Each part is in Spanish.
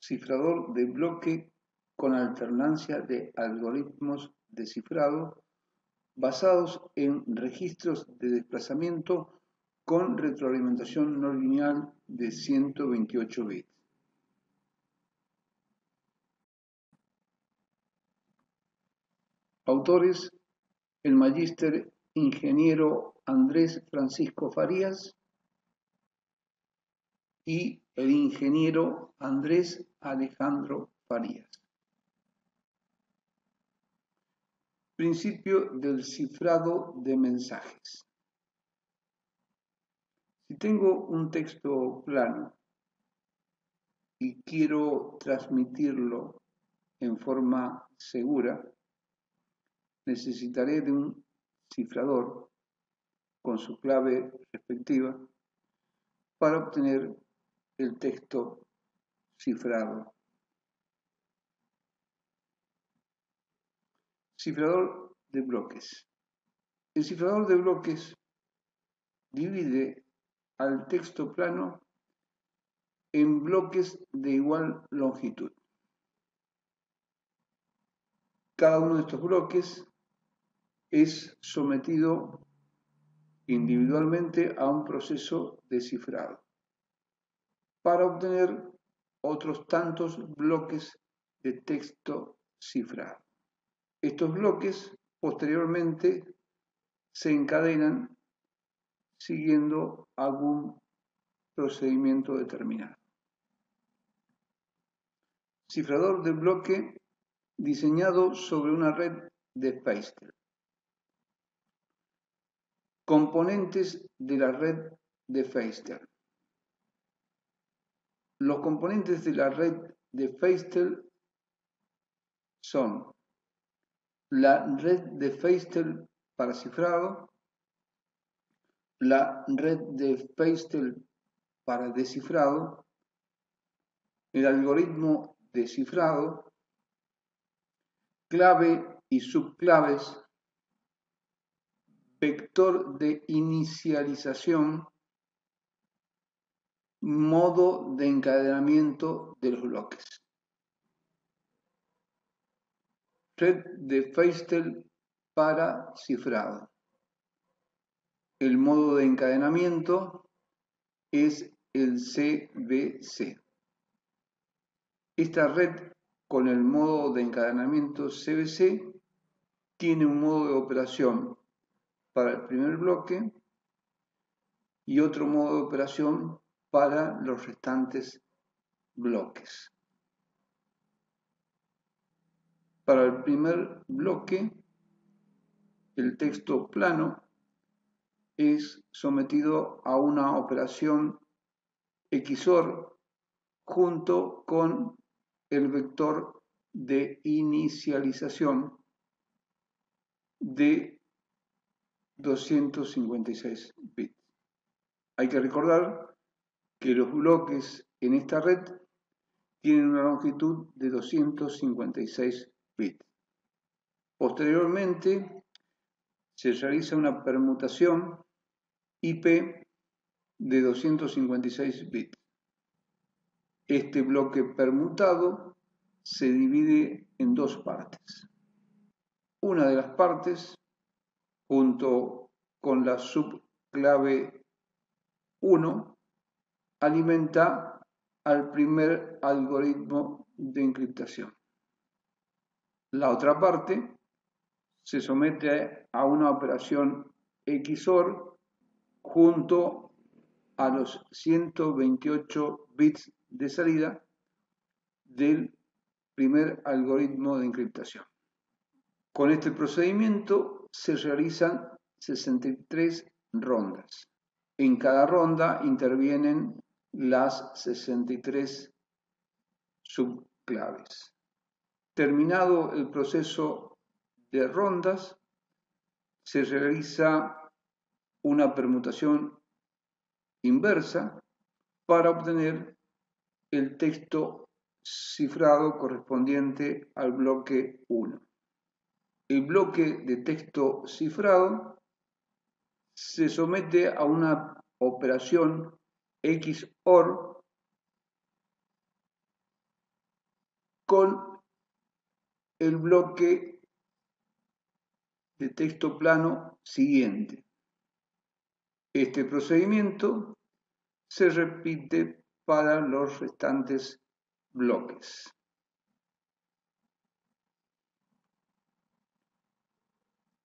cifrador de bloque con alternancia de algoritmos de cifrado basados en registros de desplazamiento con retroalimentación no lineal de 128 bits. Autores: el magíster ingeniero Andrés Francisco Farías y el ingeniero Andrés Alejandro Farías. Principio del cifrado de mensajes. Si tengo un texto plano y quiero transmitirlo en forma segura, necesitaré de un cifrador con su clave respectiva para obtener el texto cifrado. Cifrador de bloques. El cifrador de bloques divide al texto plano en bloques de igual longitud. Cada uno de estos bloques es sometido individualmente a un proceso de cifrado para obtener otros tantos bloques de texto cifrado. Estos bloques posteriormente se encadenan siguiendo algún procedimiento determinado. Cifrador de bloque diseñado sobre una red de Feistel. Componentes de la red de Feistel. Los componentes de la red de Feistel son la red de Feistel para cifrado, la red de Feistel para descifrado, el algoritmo de cifrado, clave y subclaves, vector de inicialización, modo de encadenamiento de los bloques. Red de Feistel para cifrado. El modo de encadenamiento es el CBC. Esta red con el modo de encadenamiento CBC tiene un modo de operación para el primer bloque y otro modo de operación para los restantes bloques. Para el primer bloque, el texto plano es sometido a una operación XOR junto con el vector de inicialización de 256 bits. Hay que recordar que los bloques en esta red tienen una longitud de 256 bits. Posteriormente, se realiza una permutación IP de 256 bits. Este bloque permutado se divide en dos partes. Una de las partes, junto con la subclave 1, alimenta al primer algoritmo de encriptación. La otra parte se somete a una operación XOR junto a los 128 bits de salida del primer algoritmo de encriptación. Con este procedimiento se realizan 63 rondas. En cada ronda intervienen las 63 subclaves. Terminado el proceso de rondas, se realiza una permutación inversa para obtener el texto cifrado correspondiente al bloque 1. El bloque de texto cifrado se somete a una operación XOR con el bloque de texto plano siguiente. Este procedimiento se repite para los restantes bloques.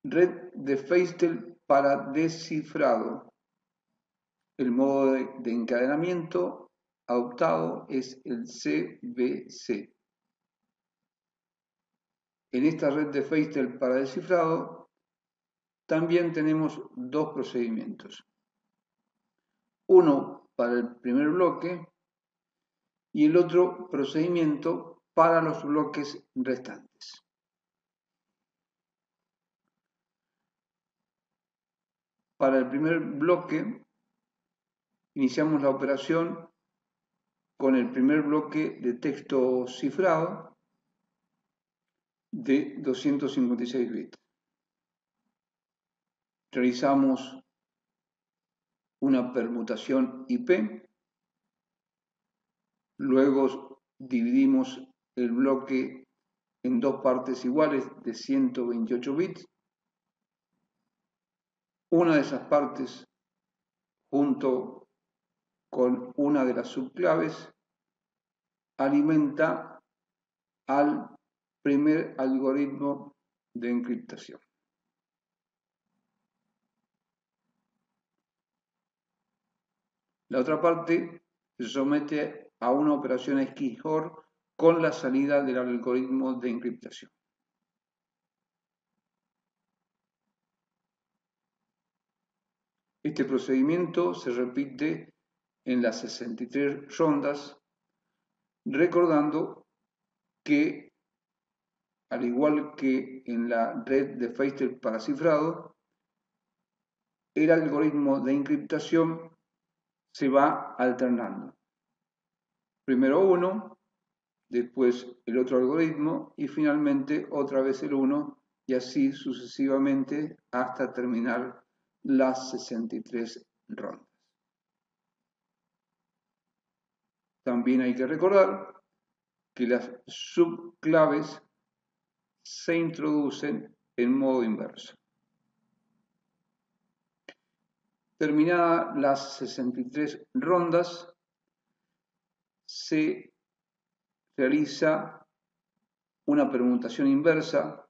Red de Feistel para descifrado. El modo de encadenamiento adoptado es el CBC. En esta red de Feistel para descifrado también tenemos dos procedimientos. Uno para el primer bloque y el otro procedimiento para los bloques restantes. Para el primer bloque, iniciamos la operación con el primer bloque de texto cifrado de 256 bits. Realizamos una permutación IP, luego dividimos el bloque en dos partes iguales de 128 bits. Una de esas partes, junto con una de las subclaves, alimenta al primer algoritmo de encriptación. La otra parte se somete a una operación XOR con la salida del algoritmo de encriptación. Este procedimiento se repite en las 63 rondas, recordando que, al igual que en la red de Feistel para cifrado, el algoritmo de encriptación se va alternando. Primero uno, después el otro algoritmo y finalmente otra vez el uno y así sucesivamente hasta terminar las 63 rondas. También hay que recordar que las subclaves se introducen en modo inverso. Terminadas las 63 rondas, se realiza una permutación inversa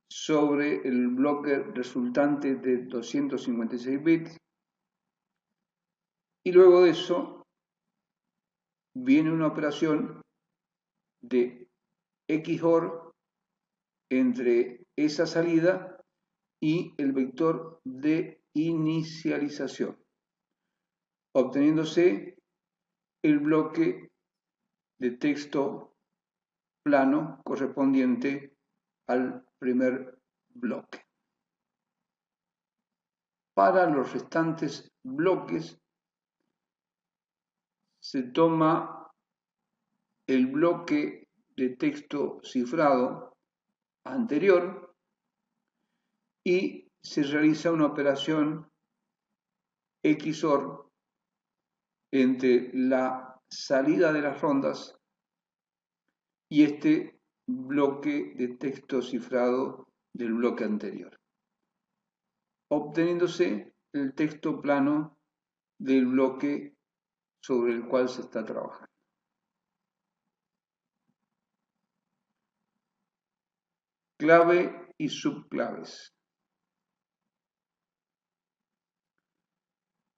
sobre el bloque resultante de 256 bits y luego de eso viene una operación de XOR entre esa salida y el vector de inicialización, obteniéndose el bloque de texto plano correspondiente al primer bloque. Para los restantes bloques se toma el bloque de texto cifrado anterior y se realiza una operación XOR entre la salida de las rondas y este bloque de texto cifrado del bloque anterior, obteniéndose el texto plano del bloque sobre el cual se está trabajando. Clave y subclaves.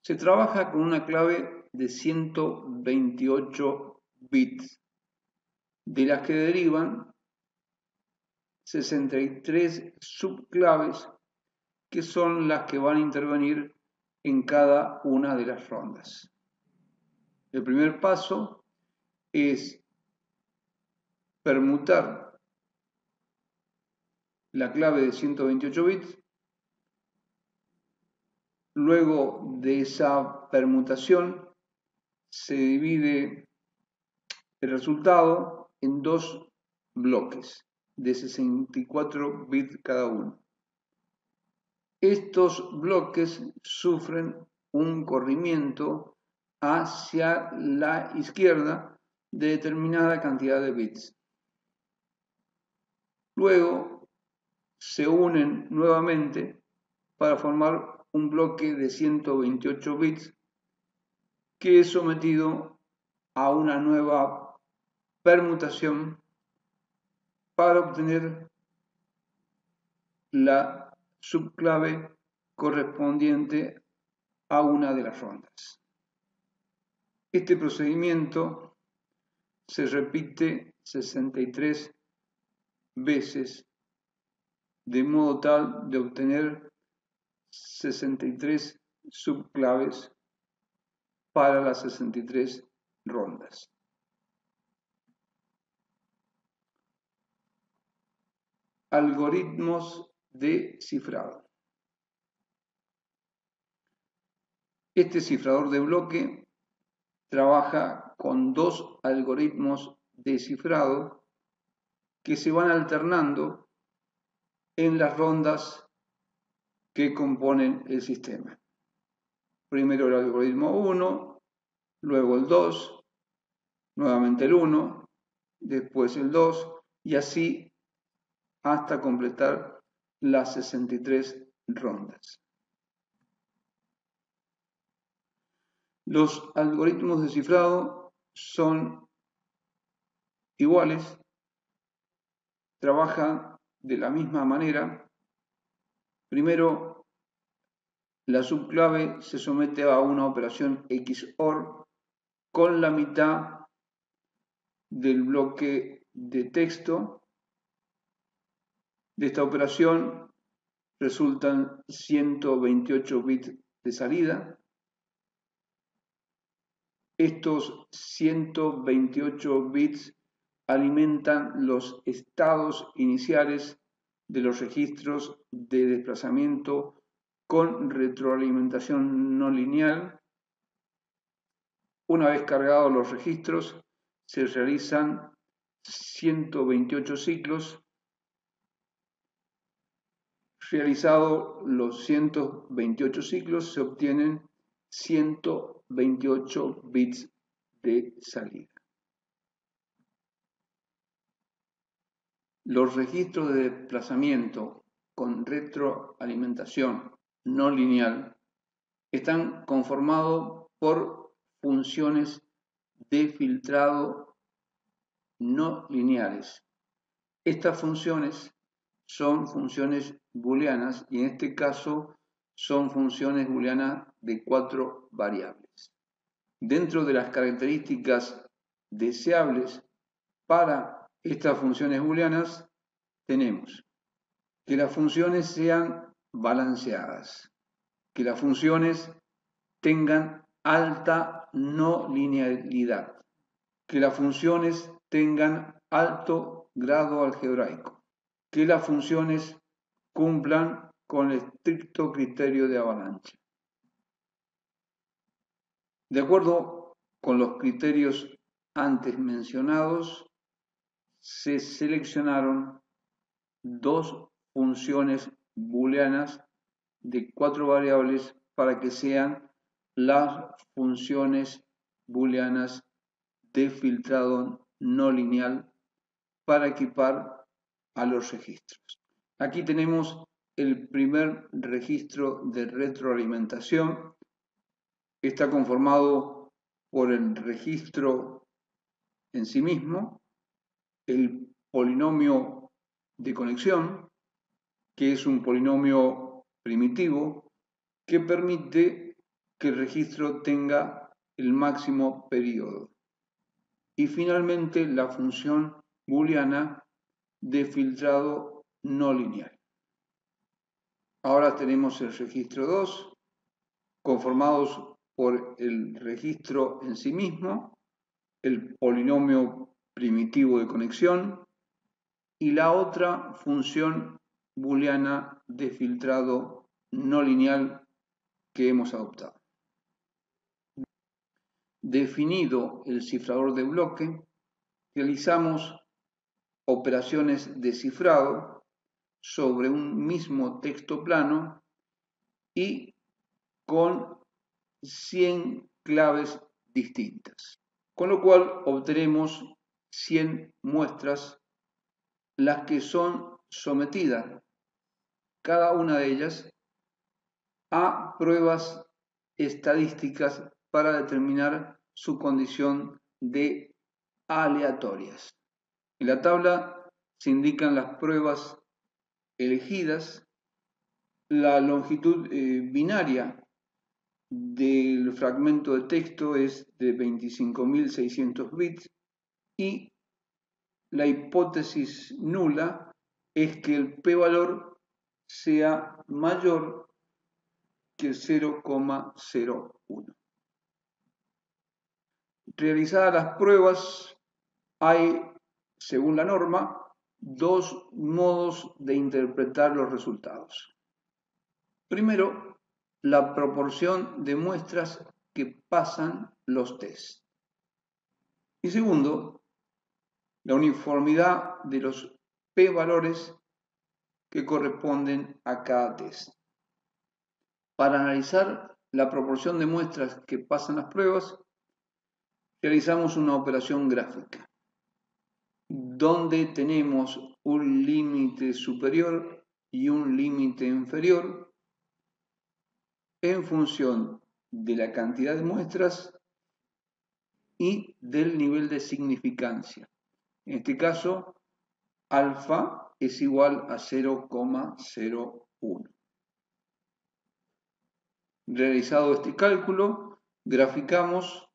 Se trabaja con una clave de 128 bits, de las que derivan 63 subclaves que son las que van a intervenir en cada una de las rondas. El primer paso es permutar la clave de 128 bits. Luego de esa permutación se divide el resultado en dos bloques de 64 bits cada uno. Estos bloques sufren un corrimiento hacia la izquierda de determinada cantidad de bits. Luego se unen nuevamente para formar un bloque de 128 bits que es sometido a una nueva permutación para obtener la subclave correspondiente a una de las rondas. Este procedimiento se repite 63 veces de modo tal de obtener 63 subclaves para las 63 rondas. Algoritmos de cifrado. Este cifrador de bloque trabaja con dos algoritmos de cifrado que se van alternando en las rondas que componen el sistema. Primero el algoritmo 1, luego el 2, nuevamente el 1, después el 2 y así hasta completar las 63 rondas. Los algoritmos de cifrado son iguales, trabajan de la misma manera. Primero, la subclave se somete a una operación XOR con la mitad del bloque de texto. De esta operación resultan 128 bits de salida. Estos 128 bits alimentan los estados iniciales de los registros de desplazamiento con retroalimentación no lineal. Una vez cargados los registros, se realizan 128 ciclos. Realizados los 128 ciclos, se obtienen 128 bits de salida. Los registros de desplazamiento con retroalimentación no lineal están conformados por funciones de filtrado no lineales. Estas funciones son funciones booleanas y en este caso son funciones booleanas de 4 variables. Dentro de las características deseables para estas funciones booleanas tenemos que las funciones sean balanceadas, que las funciones tengan alta no linealidad, que las funciones tengan alto grado algebraico, que las funciones cumplan con el estricto criterio de avalancha. De acuerdo con los criterios antes mencionados, se seleccionaron dos funciones booleanas de 4 variables para que sean las funciones booleanas de filtrado no lineal para equipar a los registros. Aquí tenemos el primer registro de retroalimentación. Está conformado por el registro en sí mismo, el polinomio de conexión, que es un polinomio primitivo que permite que el registro tenga el máximo periodo. Y finalmente la función booleana de filtrado no lineal. Ahora tenemos el registro 2, conformados por el registro en sí mismo, el polinomio primitivo de conexión y la otra función booleana de filtrado no lineal que hemos adoptado. Definido el cifrador de bloque, realizamos operaciones de cifrado sobre un mismo texto plano y con 100 claves distintas. con lo cual obtenemos 100 muestras, las que son sometidas, cada una de ellas, a pruebas estadísticas para determinar su condición de aleatorias. En la tabla se indican las pruebas elegidas, la longitud binaria del fragmento de texto es de 25.600 bits y la hipótesis nula es que el p-valor sea mayor que 0,01. Realizadas las pruebas, hay, según la norma, dos modos de interpretar los resultados. Primero, la proporción de muestras que pasan los tests. Y segundo, la uniformidad de los p-valores que corresponden a cada test. Para analizar la proporción de muestras que pasan las pruebas, realizamos una operación gráfica, donde tenemos un límite superior y un límite inferior en función de la cantidad de muestras y del nivel de significancia. En este caso, alfa es igual a 0,01. Realizado este cálculo, graficamos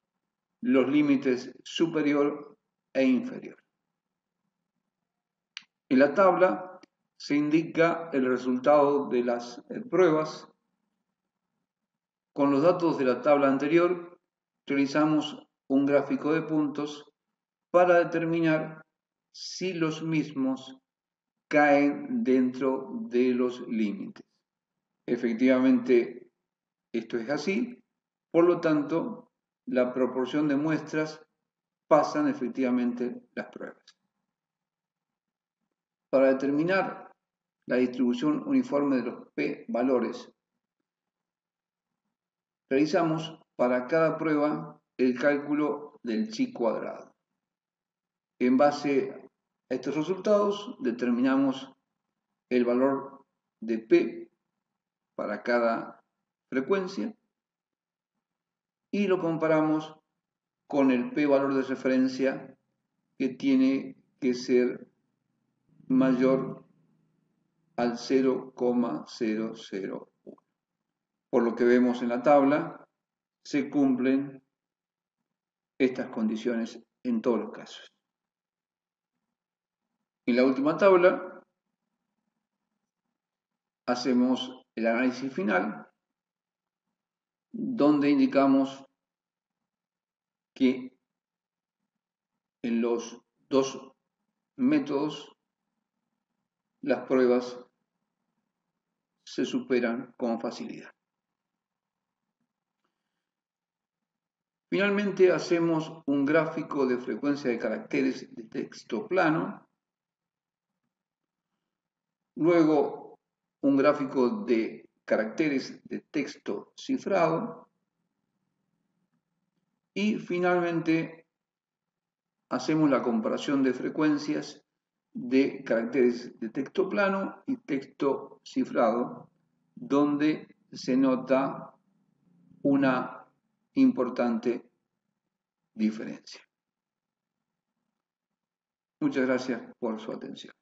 los límites superior e inferior. En la tabla se indica el resultado de las pruebas. Con los datos de la tabla anterior, realizamos un gráfico de puntos para determinar si los mismos caen dentro de los límites. Efectivamente, esto es así, por lo tanto, la proporción de muestras pasan efectivamente las pruebas. Para determinar la distribución uniforme de los p-valores, realizamos para cada prueba el cálculo del chi cuadrado. En base a estos resultados, determinamos el valor de p para cada frecuencia y lo comparamos con el p-valor de referencia, que tiene que ser mayor al 0,001. Por lo que vemos en la tabla, se cumplen estas condiciones en todos los casos. En la última tabla hacemos el análisis final, donde indicamos que en los dos métodos las pruebas se superan con facilidad. Finalmente hacemos un gráfico de frecuencia de caracteres de texto plano, luego un gráfico de caracteres de texto cifrado y finalmente hacemos la comparación de frecuencias de caracteres de texto plano y texto cifrado, donde se nota una importante diferencia. Muchas gracias por su atención.